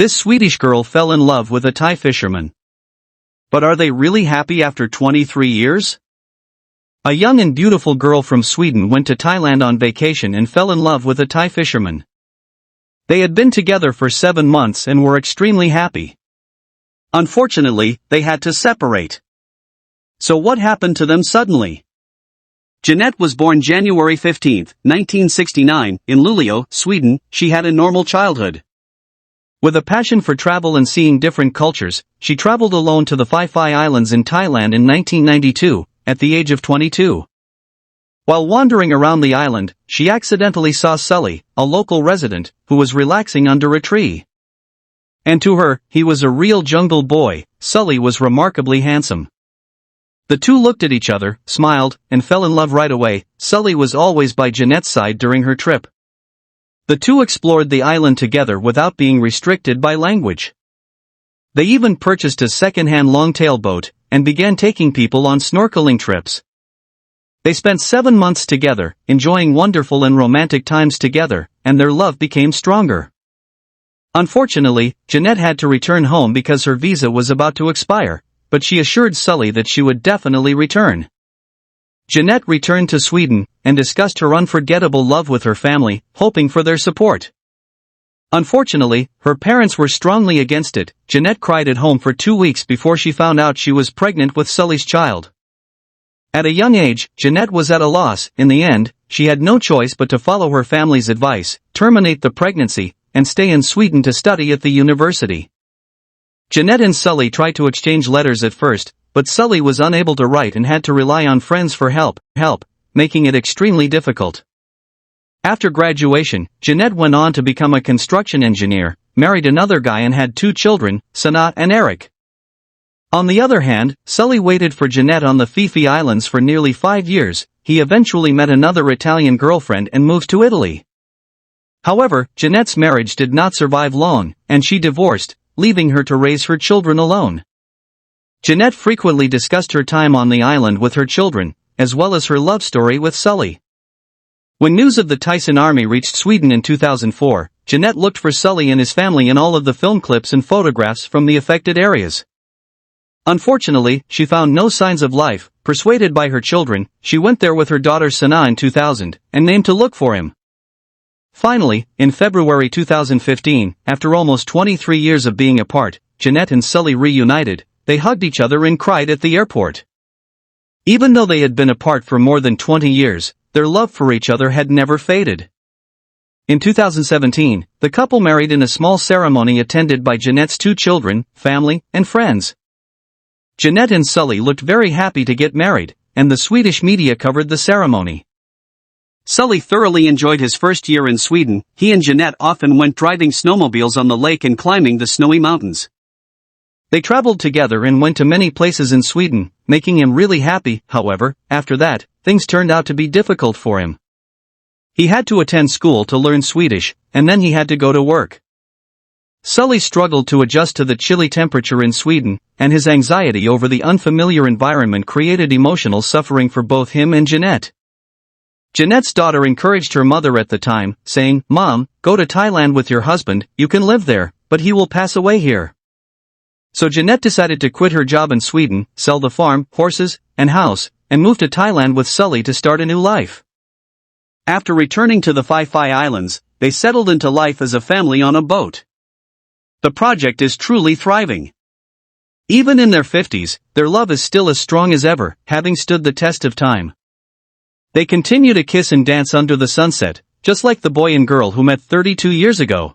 This Swedish girl fell in love with a Thai fisherman. But are they really happy after 23 years? A young and beautiful girl from Sweden went to Thailand on vacation and fell in love with a Thai fisherman. They had been together for 7 months and were extremely happy. Unfortunately, they had to separate. So what happened to them suddenly? Jinette was born January 15, 1969, in Lulio, Sweden. She had a normal childhood. With a passion for travel and seeing different cultures, she traveled alone to the Phi Phi Islands in Thailand in 1992, at the age of 22. While wandering around the island, she accidentally saw Sully, a local resident, who was relaxing under a tree. And to her, he was a real jungle boy. Sully was remarkably handsome. The two looked at each other, smiled, and fell in love right away. Sully was always by Jinette's side during her trip. The two explored the island together without being restricted by language. They even purchased a second-hand long-tail boat, and began taking people on snorkeling trips. They spent 7 months together, enjoying wonderful and romantic times together, and their love became stronger. Unfortunately, Jinette had to return home because her visa was about to expire, but she assured Sully that she would definitely return. Jinette returned to Sweden, and discussed her unforgettable love with her family, hoping for their support. Unfortunately, her parents were strongly against it. Jinette cried at home for 2 weeks before she found out she was pregnant with Sully's child. At a young age, Jinette was at a loss. In the end, she had no choice but to follow her family's advice, terminate the pregnancy, and stay in Sweden to study at the university. Jinette and Sully tried to exchange letters at first, but Sully was unable to write and had to rely on friends for help, making it extremely difficult. After graduation, Jinette went on to become a construction engineer, married another guy and had 2 children, Sana and Eric. On the other hand, Sully waited for Jinette on the Phi Phi Islands for nearly 5 years. He eventually met another Italian girlfriend and moved to Italy. However, Jinette's marriage did not survive long, and she divorced, leaving her to raise her children alone. Jinette frequently discussed her time on the island with her children, as well as her love story with Sully. When news of the Tyson army reached Sweden in 2004, Jinette looked for Sully and his family in all of the film clips and photographs from the affected areas. Unfortunately, she found no signs of life. Persuaded by her children, she went there with her daughter Sana in 2000, and named to look for him. Finally, in February 2015, after almost 23 years of being apart, Jinette and Sully reunited. They hugged each other and cried at the airport. Even though they had been apart for more than 20 years, their love for each other had never faded. In 2017, the couple married in a small ceremony attended by Jinette's 2 children, family, and friends. Jinette and Sully looked very happy to get married, and the Swedish media covered the ceremony. Sully thoroughly enjoyed his first year in Sweden. He and Jinette often went driving snowmobiles on the lake and climbing the snowy mountains. They traveled together and went to many places in Sweden, making him really happy. However, after that, things turned out to be difficult for him. He had to attend school to learn Swedish, and then he had to go to work. Sully struggled to adjust to the chilly temperature in Sweden, and his anxiety over the unfamiliar environment created emotional suffering for both him and Jinette. Jinette's daughter encouraged her mother at the time, saying, "Mom, go to Thailand with your husband, you can live there, but he will pass away here." So Jinette decided to quit her job in Sweden, sell the farm, horses, and house, and move to Thailand with Sully to start a new life. After returning to the Phi Phi Islands, they settled into life as a family on a boat. The project is truly thriving. Even in their 50s, their love is still as strong as ever, having stood the test of time. They continue to kiss and dance under the sunset, just like the boy and girl who met 32 years ago.